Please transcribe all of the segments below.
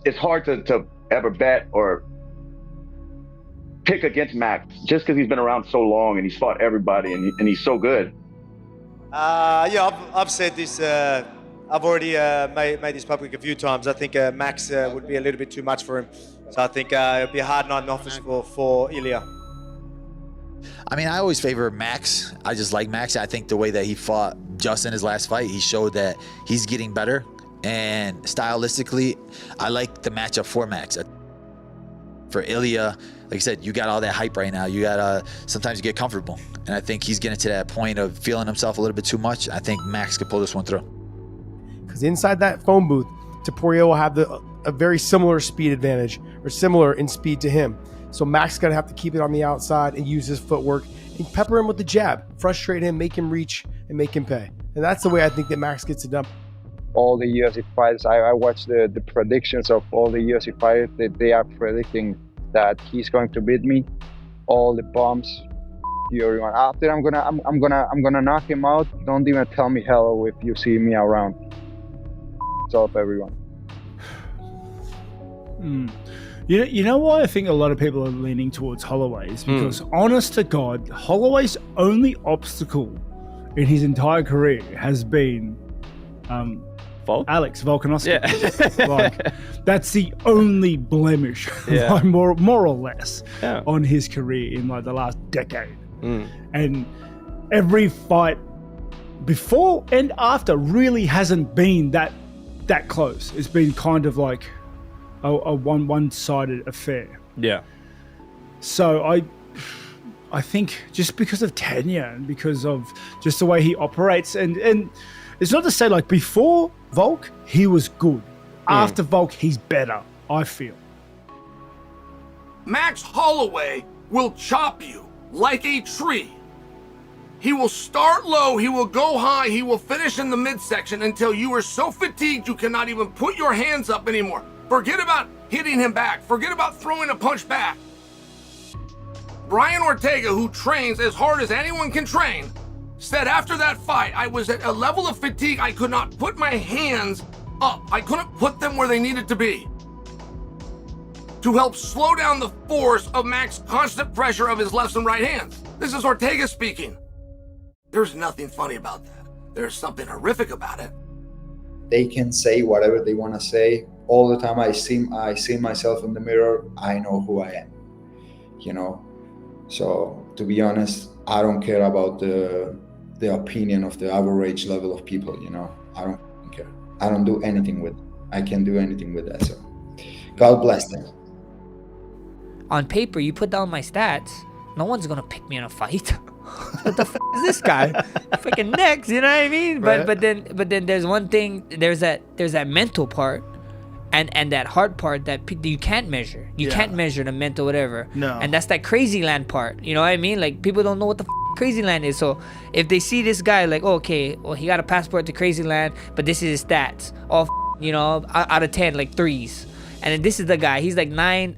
it's hard to ever bet or pick against Max just because he's been around so long and he's fought everybody and he's so good. Yeah, I've said this. I've already made this public a few times. I think Max would be a little bit too much for him. So I think it'll be a hard night in office for Ilia. I mean, I always favor Max. I just like Max. I think the way that he fought Justin his last fight, he showed that he's getting better. And stylistically, I like the matchup for Max. For Ilia, like I said, you got all that hype right now. You gotta, sometimes you get comfortable. And I think he's getting to that point of feeling himself a little bit too much. I think Max could pull this one through. Because inside that phone booth, Topuria will have a very similar speed advantage, or similar in speed to him. So Max is going to have to keep it on the outside and use his footwork and pepper him with the jab, frustrate him, make him reach, and make him pay. And that's the way I think that Max gets it done. All the UFC fights, I watch the predictions of all the UFC fighters. They are predicting that he's going to beat me. All the bombs, everyone. After I'm gonna knock him out. Don't even tell me hello if you see me around. It's off, everyone. You know why I think a lot of people are leaning towards Holloway is because, honest to God, Holloway's only obstacle in his entire career has been Alex Volkanovski. Yeah. Like, that's the only blemish, like, more or less, on his career in like the last decade. And every fight before and after really hasn't been that close. It's been kind of like a one-sided affair. Yeah. So I think just because of tenure and because of just the way he operates, and it's not to say like before Volk he was good. After Volk he's better, I feel. Max Holloway will chop you like a tree. He will start low, he will go high, he will finish in the midsection until you are so fatigued you cannot even put your hands up anymore. Forget about hitting him back. Forget about throwing a punch back. Brian Ortega, who trains as hard as anyone can train, said after that fight, I was at a level of fatigue I could not put my hands up. I couldn't put them where they needed to be. To help slow down the force of Max's constant pressure of his left and right hands. This is Ortega speaking. There's nothing funny about that. There's something horrific about it. They can say whatever they want to say. All the time I see myself in the mirror, I know who I am, you know? So to be honest, I don't care about the opinion of the average level of people, you know? I don't care. I don't do anything with it. I can't do anything with that, so God bless them. On paper, you put down my stats, no one's gonna pick me in a fight. What the f is this guy? Freaking next, you know what I mean? Right. But then there's one thing, there's that mental part and that heart part that you can't measure. You can't measure the mental whatever. No. And that's that crazy land part. You know what I mean? Like, people don't know what the f crazy land is. So if they see this guy like, oh, okay, well, he got a passport to crazy land, but this is his stats. All you know, out of 10, like 3s. And then this is the guy. He's like 9,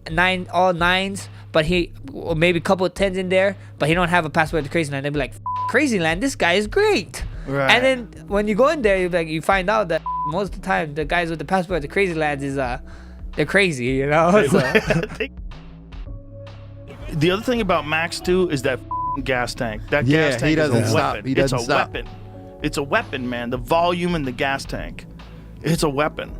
all 9s, but he, or maybe a couple of 10s in there, but he don't have a passport to crazy land. They'll be like, crazy land, this guy is great. Right. And then when you go in there, you find out that most of the time the guys with the passport to crazy lands is they're crazy, you know. So. The other thing about Max too is that gas tank. That gas tank is a weapon. It's a weapon. It's a weapon, man. The volume in the gas tank, it's a weapon.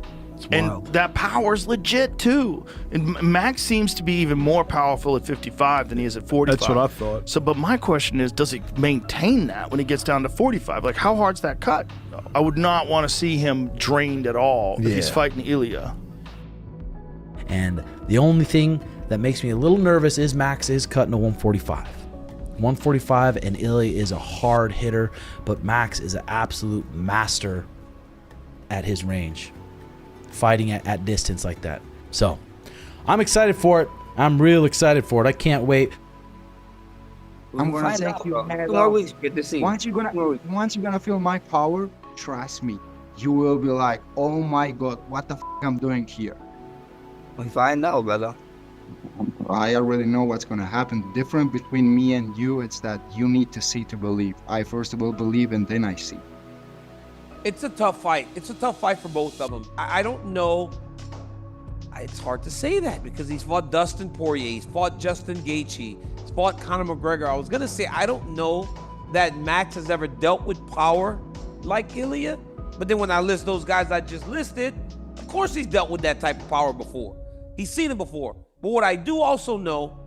And that power's legit too. And Max seems to be even more powerful at 55 than he is at 45. That's what I thought. So, but my question is, does he maintain that when he gets down to 45? Like, how hard's that cut? I would not want to see him drained at all if he's fighting Ilia. And the only thing that makes me a little nervous is Max is cutting to 145. 145, and Ilia is a hard hitter, but Max is an absolute master at his range, fighting at distance like that. So I'm excited for it. I'm real excited for it. I can't wait. I'm gonna take you. Always good to see. Once you're gonna feel my power, trust me, you will be like, oh my God, what the f I'm doing here. We find out, brother. I already know what's gonna happen. The difference between me and you is that you need to see to believe. I first of all believe and then I see. It's a tough fight. It's a tough fight for both of them. I don't know it's hard to say that because he's fought Dustin Poirier, he's fought Justin Gaethje, he's fought Conor McGregor. I was gonna say I don't know that Max has ever dealt with power like Ilia, but then when I list those guys I just listed, of course he's dealt with that type of power before. He's seen it before. But what I do also know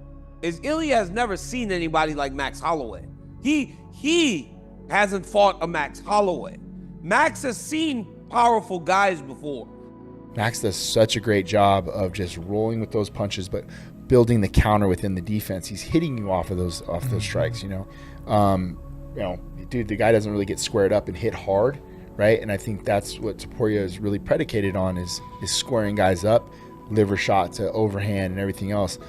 is Ilia has never seen anybody like Max Holloway. He hasn't fought a Max Holloway. Max has seen powerful guys before. Max does such a great job of just rolling with those punches, but building the counter within the defense. He's hitting you off of those strikes, dude, the guy doesn't really get squared up and hit hard, right? And I think that's what Topuria is really predicated on is squaring guys up, liver shot to overhand and everything else.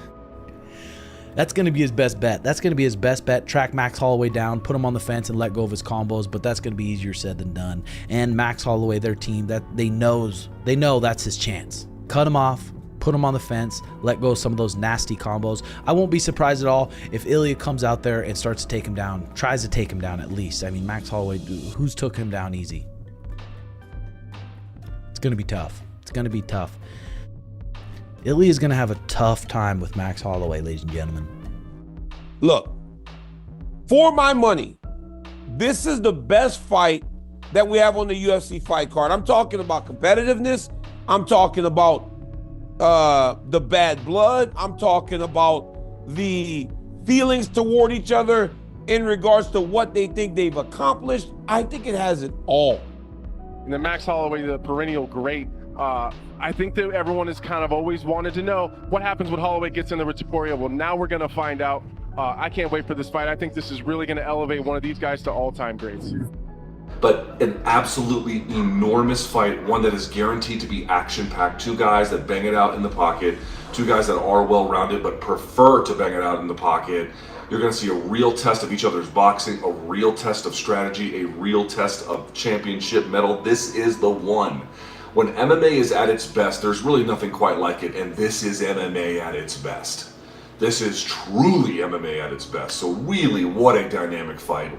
That's going to be his best bet. That's going to be his best bet. Track Max Holloway down, put him on the fence, and let go of his combos. But that's going to be easier said than done. And Max Holloway, their team, that they know that's his chance. Cut him off, put him on the fence, let go of some of those nasty combos. I won't be surprised at all if Ilia comes out there and starts to take him down, tries to take him down at least. I mean, Max Holloway, who's took him down easy? It's going to be tough. It's going to be tough. Ilia is going to have a tough time with Max Holloway, ladies and gentlemen. Look, for my money, this is the best fight that we have on the UFC fight card. I'm talking about competitiveness. I'm talking about the bad blood. I'm talking about the feelings toward each other in regards to what they think they've accomplished. I think it has it all. And then Max Holloway, the perennial great, I think that everyone has kind of always wanted to know what happens when Holloway gets in there with Topuria. Well, now we're going to find out. I can't wait for this fight. I think this is really going to elevate one of these guys to all-time greats. But an absolutely enormous fight, one that is guaranteed to be action-packed. Two guys that bang it out in the pocket, two guys that are well-rounded but prefer to bang it out in the pocket. You're going to see a real test of each other's boxing, a real test of strategy, a real test of championship mettle. This is the one. When MMA is at its best, there's really nothing quite like it, and this is MMA at its best. This is truly MMA at its best, so really, what a dynamic fight.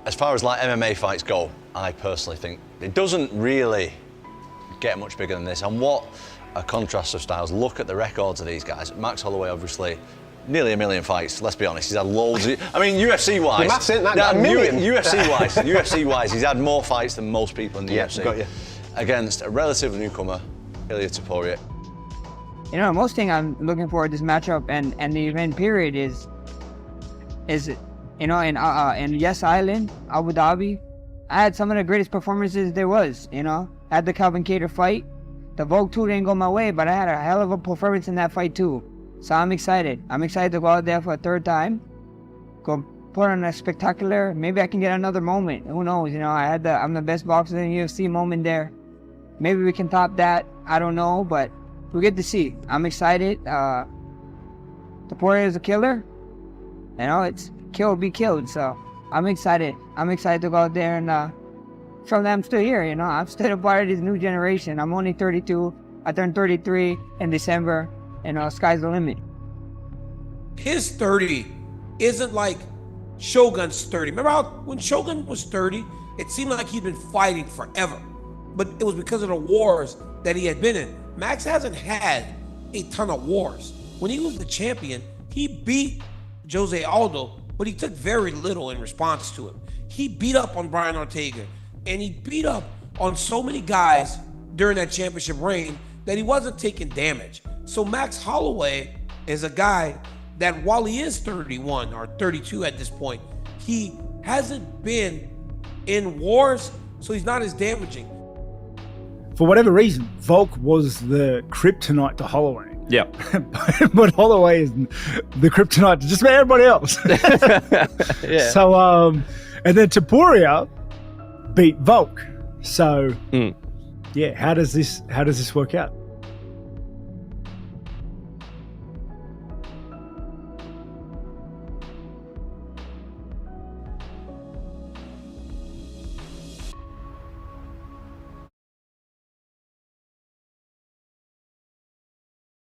As far as like MMA fights go, I personally think it doesn't really get much bigger than this, and what a contrast of styles. Look at the records of these guys. Max Holloway, obviously, nearly 1 million fights, let's be honest. He's had loads of, I mean, UFC-wise. Your maths ain't that good. UFC-wise, he's had more fights than most people in the UFC. Got you. Against a relative newcomer, Ilia Topuria. You know, most thing I'm looking forward to this matchup and the event period is in Yes Island, Abu Dhabi. I had some of the greatest performances there was. I had the Calvin Kattar fight. The Vogue 2 didn't go my way, but I had a hell of a performance in that fight too. So I'm excited. I'm excited to go out there for a third time. Go put on a spectacular. Maybe I can get another moment. Who knows? I'm the best boxer in the UFC moment there. Maybe we can top that. I don't know, but we'll get to see. I'm excited. Topuria is a killer. It's kill or be killed. So I'm excited. I'm excited to go out there and show them I'm still here. I'm still a part of this new generation. I'm only 32. I turned 33 in December. Sky's the limit. His 30 isn't like Shogun's 30. Remember how when Shogun was 30, it seemed like he'd been fighting forever. But it was because of the wars that he had been in. Max hasn't had a ton of wars. When he was the champion, he beat Jose Aldo, but he took very little in response to him. He beat up on Brian Ortega, and he beat up on so many guys during that championship reign that he wasn't taking damage. So Max Holloway is a guy that while he is 31 or 32 at this point, he hasn't been in wars, so he's not as damaging. For whatever reason, Volk was the kryptonite to Holloway. Yeah. But Holloway is the kryptonite to just about everybody else. Yeah. So, and then Topuria beat Volk. So, yeah, how does this work out?